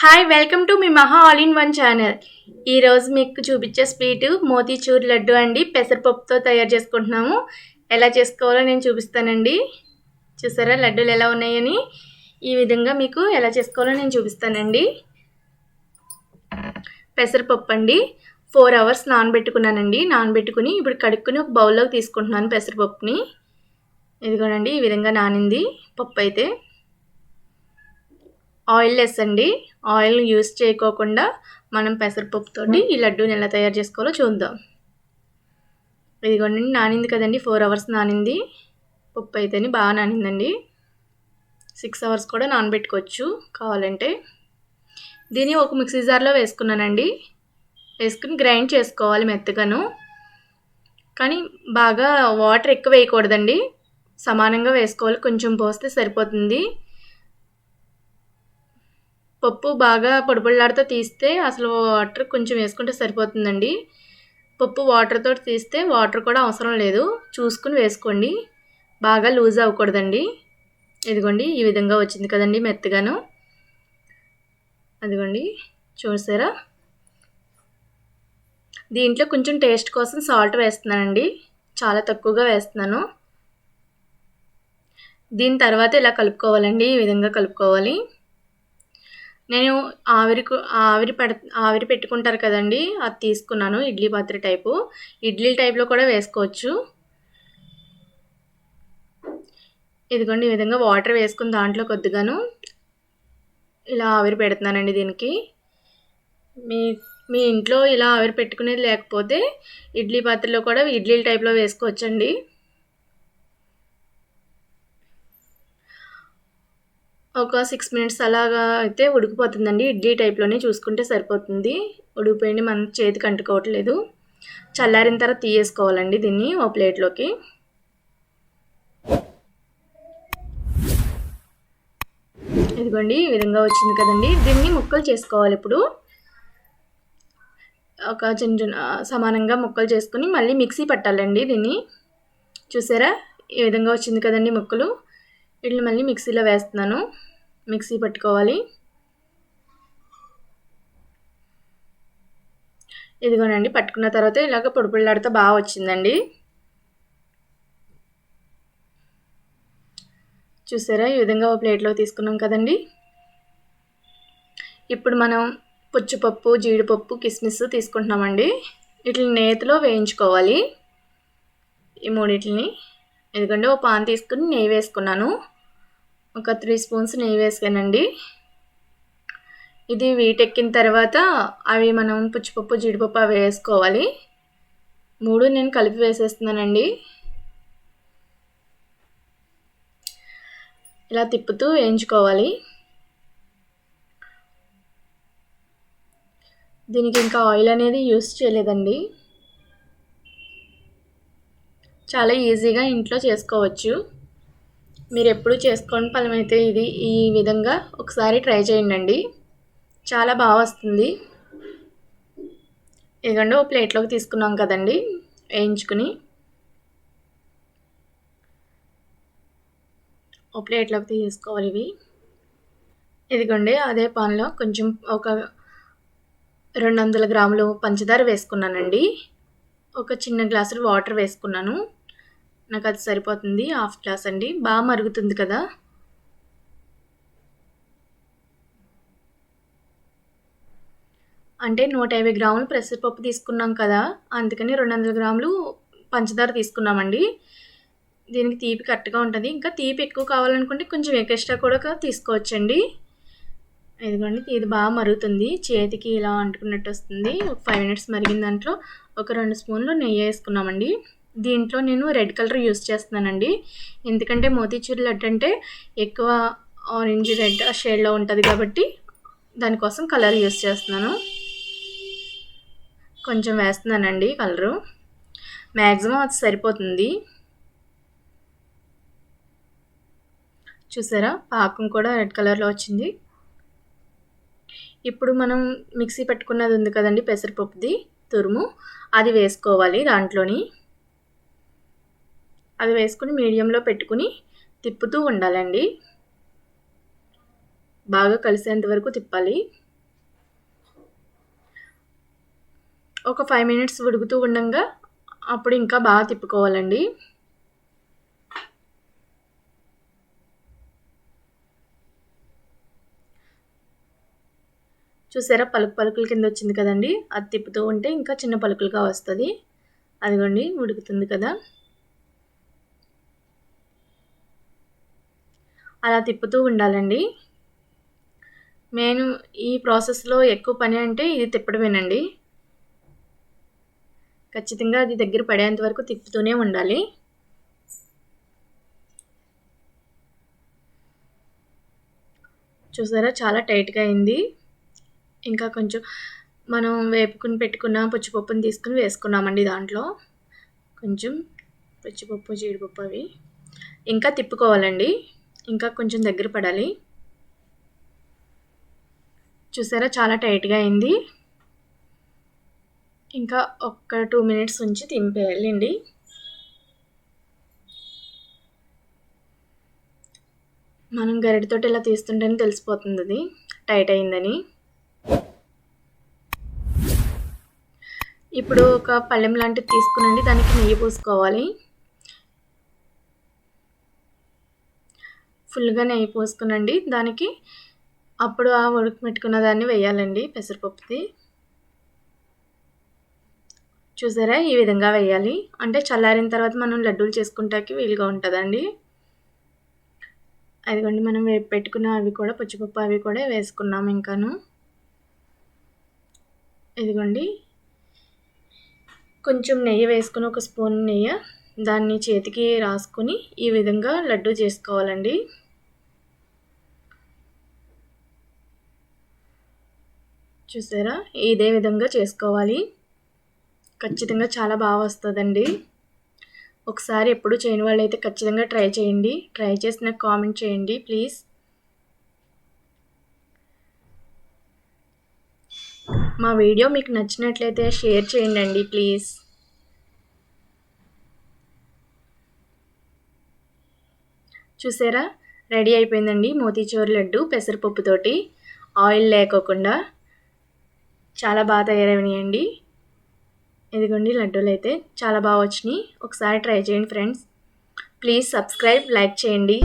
Hi welcome to me మహా all in one channel. ఈరోజు మీకు చూపించే స్వీటు మోతీచూర్ లడ్డు అండి. పెసరపప్పుతో తయారు చేసుకుంటున్నాము. ఎలా చేసుకోవాలో నేను చూపిస్తానండి. చూసారా లడ్డూలు ఎలా ఉన్నాయని? ఈ విధంగా మీకు ఎలా చేసుకోవాలో నేను చూపిస్తానండి. పెసరపప్పు అండి 4 అవర్స్ నానబెట్టుకున్నానండి. నానబెట్టుకుని ఇప్పుడు కడుక్కుని ఒక బౌల్లోకి తీసుకుంటున్నాను పెసరపప్పుని. ఇదిగోనండి ఈ విధంగా నానింది పప్పు అయితే. ఆయిల్ లెస్ అండి. ఆయిల్ యూస్ చేయకోకుండా మనం పెసరపప్పుతోటి ఈ లడ్డూని ఎలా తయారు చేసుకోవాలో చూద్దాం. ఇదిగోండి నానింది కదండి, 4 అవర్స్ నానింది పప్పు అయితేని, బాగా నానిందండి. 6 అవర్స్ కూడా నానబెట్టుకోవచ్చు కావాలంటే. దీన్ని ఒక మిక్సీ జార్లో వేసుకున్నానండి. వేసుకుని గ్రైండ్ చేసుకోవాలి మెత్తగాను. కానీ బాగా వాటర్ ఎక్కువ వేయకూడదండి, సమానంగా వేసుకోవాలి. కొంచెం పోస్తే సరిపోతుంది. పప్పు బాగా పొడిపొడిలాడుతూ తీస్తే అసలు వాటర్ కొంచెం వేసుకుంటే సరిపోతుందండి. పప్పు వాటర్తో తీస్తే వాటర్ కూడా అవసరం లేదు, చూసుకుని వేసుకోండి. బాగా లూజ్ అవ్వకూడదండి. ఇదిగోండి ఈ విధంగా వచ్చింది కదండి మెత్తగాను. అదిగోండి చూసారా. దీంట్లో కొంచెం టేస్ట్ కోసం సాల్ట్ వేస్తున్నానండి, చాలా తక్కువగా వేస్తున్నాను. దీని తర్వాత ఇలా కలుపుకోవాలండి, ఈ విధంగా కలుపుకోవాలి. నేను ఆవిరి పెట్టుకుంటారు కదండి, అది తీసుకున్నాను. ఇడ్లీ పాత్ర టైపు, ఇడ్లీ టైప్లో కూడా వేసుకోవచ్చు. ఇదిగోండి ఈ విధంగా వాటర్ వేసుకుని దాంట్లో కొద్దిగాను ఇలా ఆవిరి పెడుతున్నానండి. దీనికి మీ ఇంట్లో ఇలా ఆవిరి పెట్టుకునేది లేకపోతే ఇడ్లీ పాత్రలో కూడా ఇడ్లీ టైప్లో వేసుకోవచ్చండి. ఒక 6 మినిట్స్ అలాగా అయితే ఉడికిపోతుందండి. ఇడ్లీ టైప్లోనే చూసుకుంటే సరిపోతుంది. ఉడికిపోయింది, మన చేతికి అంటుకోవట్లేదు. చల్లారిన తర్వాత తీయేసుకోవాలండి దీన్ని ఓ ప్లేట్లోకి. ఇదిగోండి ఈ విధంగా వచ్చింది కదండి. దీన్ని ముక్కలు చేసుకోవాలి. ఇప్పుడు ఒక చిన్న సమానంగా ముక్కలు చేసుకుని మళ్ళీ మిక్సీ పట్టాలండి దీన్ని. చూసారా ఈ విధంగా వచ్చింది కదండి ముక్కలు. వీటిని మళ్ళీ మిక్సీలో వేస్తున్నాను, మిక్సీ పట్టుకోవాలి. ఇదిగోనండి పట్టుకున్న తర్వాత ఇలాగ పొడిపొడిలాడుతూ బాగా వచ్చిందండి. చూసారా ఈ విధంగా ఒక ప్లేట్లో తీసుకున్నాం కదండి. ఇప్పుడు మనం పుచ్చుపప్పు, జీడిపప్పు, కిస్మిస్ తీసుకుంటున్నామండి. వీటిని నేతిలో వేయించుకోవాలి ఈ మూడింటిని. ఎందుకంటే ఒక పాన్ తీసుకుని నెయ్యి వేసుకున్నాను, ఒక 3 స్పూన్స్ నెయ్యి వేసానండి. ఇది వీటెక్కిన తర్వాత అవి మనం పుచ్చిపప్పు, జీడిపప్పు అవి వేసుకోవాలి. 3 నేను కలిపి వేసేస్తున్నానండి. ఇలా తిప్పుతూ వేయించుకోవాలి. దీనికి ఇంకా ఆయిల్ అనేది యూస్ చేయలేదండి, చాలా ఈజీగా ఇంట్లో చేసుకోవచ్చు. మీరు ఎప్పుడు చేసుకోని ఫలమైతే ఇది ఈ విధంగా ఒకసారి ట్రై చేయండి, చాలా బాగా వస్తుంది. ఇదిగోండి ఒక ప్లేట్లోకి తీసుకున్నాం కదండి వేయించుకుని. ఒక ప్లేట్లోకి తీసుకోవాలి ఇవి. ఇదిగోండి అదే పాన్లో కొంచెం ఒక 200 గ్రాములు పంచదార వేసుకున్నానండి. ఒక చిన్న గ్లాసు వాటర్ వేసుకున్నాను, నాకు అది సరిపోతుంది. 1/2 గ్లాస్ అండి. బాగా మరుగుతుంది కదా. అంటే 150 గ్రాములు పెసరపప్పు తీసుకున్నాం కదా, అందుకని 200 గ్రాములు పంచదార తీసుకున్నామండి. దీనికి తీపి కరెక్ట్గా ఉంటుంది. ఇంకా తీపి ఎక్కువ కావాలనుకుంటే కొంచెం ఎక్స్ట్రా కూడా తీసుకోవచ్చండి. ఇదిగోండి ఇది బాగా మరుగుతుంది, చేతికి ఇలా అంటుకున్నట్టు వస్తుంది. ఒక 5 మినిట్స్ మరిగిన దాంట్లో ఒక 2 స్పూన్లు నెయ్యి వేసుకున్నామండి. దీంట్లో నేను రెడ్ కలర్ యూస్ చేస్తున్నానండి, ఎందుకంటే మోతీచూర్ లడ్డు అంటే ఎక్కువ ఆరెంజ్ రెడ్ షేడ్లో ఉంటుంది కాబట్టి దానికోసం కలర్ యూస్ చేస్తున్నాను. కొంచెం వేస్తున్నానండి కలరు, మ్యాక్సిమం అది సరిపోతుంది. చూసారా పాకం కూడా రెడ్ కలర్లో వచ్చింది. ఇప్పుడు మనం మిక్సీ పెట్టుకున్నది ఉంది కదండి పెసరపప్పుది తురుము, అది వేసుకోవాలి దాంట్లోని. అది వేసుకుని మీడియంలో పెట్టుకుని తిప్పుతూ ఉండాలండి, బాగా కలిసేంత వరకు తిప్పాలి. ఒక 5 మినిట్స్ ఉడుకుతూ ఉండంగా అప్పుడు ఇంకా బాగా తిప్పుకోవాలండి. చూసారా పలుకుల కింద వచ్చింది కదండి. అది తిప్పుతూ ఉంటే ఇంకా చిన్న పలుకులుగా వస్తుంది. అదిగోండి ఉడుకుతుంది కదా. అలా తిప్పుతూ ఉండాలండి. నేను ఈ ప్రాసెస్లో ఎక్కువ పని అంటే ఇది తిప్పడమేనండి. ఖచ్చితంగా అది దగ్గర పడేంత వరకు తిప్పుతూనే ఉండాలి. చూసారా చాలా టైట్గా అయింది. ఇంకా కొంచెం మనం వేపుకుని పెట్టుకున్న పుచ్చిపప్పుని తీసుకుని వేసుకున్నామండి. దాంట్లో కొంచెం పుచ్చిపప్పు జీడిపప్పు అవి ఇంకా తిప్పుకోవాలండి. ఇంకా కొంచెం దగ్గర పడాలి. చూసారా చాలా టైట్గా అయింది. ఇంకా ఒక్క 2 మినిట్స్ ఉంచి తింపేయాలండి. మనం గరిటెతోటి ఇలా తీస్తుంటేనే తెలిసిపోతుంది అది టైట్ అయిందని. ఇప్పుడు ఒక పళ్ళెం లాంటిది తీసుకునండి, దానికి నెయ్యి పోసుకోవాలి. ఫుల్గా నెయ్యి పోసుకునండి దానికి. అప్పుడు ఆ ఉడకబెట్టుకున్న దాన్ని వేయాలండి పెసరపప్పుది. చూసారా ఈ విధంగా వేయాలి. అంటే చల్లారిన తర్వాత మనం లడ్డూలు చేసుకుంటానికి వీలుగా ఉంటుందండి. అదిగోండి మనం వేపు పెట్టుకున్న అవి కూడా పుచ్చిపప్పు అవి కూడా వేసుకున్నాము. ఇంకాను ఇదిగోండి కొంచెం నెయ్యి వేసుకుని, ఒక స్పూన్ నెయ్యి దాన్ని చేతికి రాసుకొని ఈ విధంగా లడ్డు చేసుకోవాలండి. చూసారా ఇదే విధంగా చేసుకోవాలి. ఖచ్చితంగా చాలా బాగా వస్తుందండి. ఒకసారి ఎప్పుడు చేయని వాళ్ళైతే ఖచ్చితంగా ట్రై చేయండి. ట్రై చేసి నాకు కామెంట్ చేయండి ప్లీజ్. మా వీడియో మీకు నచ్చినట్లయితే షేర్ చేయండి ప్లీజ్. చూసారా రెడీ అయిపోయిందండి మోతీచూర్ లడ్డు పెసరపప్పుతోటి, ఆయిల్ లేకోకుండా. చాలా బాగా తయారైనాయండి. ఇదిగోండి లడ్డూలు అయితే చాలా బాగా వచ్చినాయి. ఒకసారి ట్రై చేయండి ఫ్రెండ్స్. ప్లీజ్ సబ్స్క్రైబ్, లైక్ చేయండి.